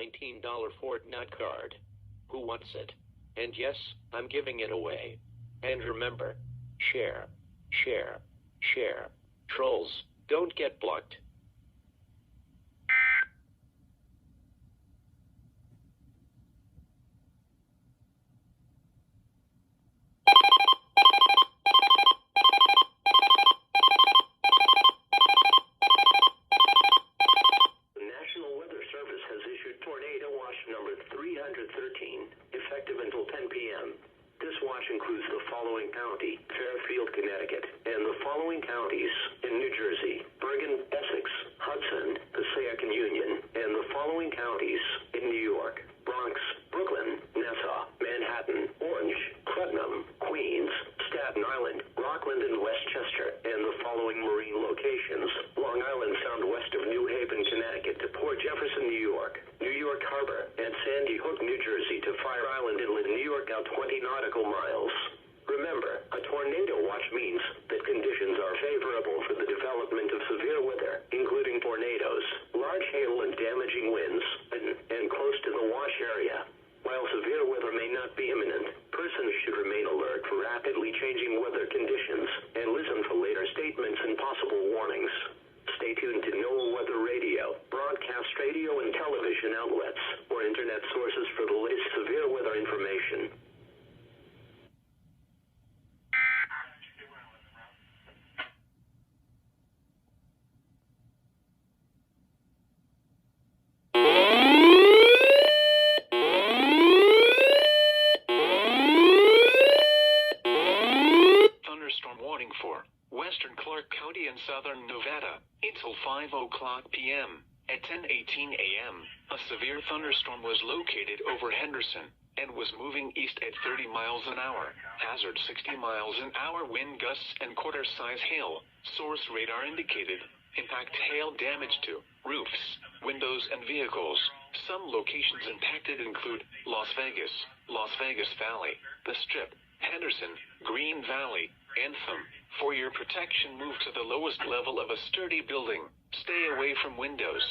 $19 Fortnite card. Who wants it? And yes, I'm giving it away. And remember, share, share, share. Trolls, don't get blocked. Tornado watch number 313, effective until 10 p.m. This watch includes the following county: Fairfield, Connecticut, and the following counties in New Jersey: Bergen, Essex, Hudson, Passaic, and Union, and the following counties in New York: Bronx, Brooklyn, Nassau, Manhattan, Orange, Putnam, Queens, Staten Island, Rockland, and Westchester, and the following marine locations: Long Island Sound west of New Haven, Connecticut to Port Jefferson, New York, New York Harbor, and Sandy Hook, New Jersey to Fire Island Inlet, New York, out 20 nautical miles. Remember, a tornado watch means that conditions are favorable for the development of severe weather, including tornadoes, large hail, and damaging winds, and close to the watch area. While severe weather may not be imminent, persons should remain alert for rapidly changing weather conditions and listen for later statements and possible warnings. Stay tuned to NOAA Weather Radio, broadcast radio and television outlets, or internet sources for the latest severe weather information. Thunderstorm warning for Western Clark County and Southern Nevada until 5 o'clock p.m. At 10:18 a.m., a severe thunderstorm was located over Henderson and was moving east at 30 miles an hour. Hazard 60 miles an hour wind gusts and quarter-size hail. Source radar indicated impact hail damage to roofs, windows, and vehicles. Some locations impacted include Las Vegas Valley, The Strip, Henderson, Green Valley, Anthem. For your protection, move to the lowest level of a sturdy building. Stay away from windows.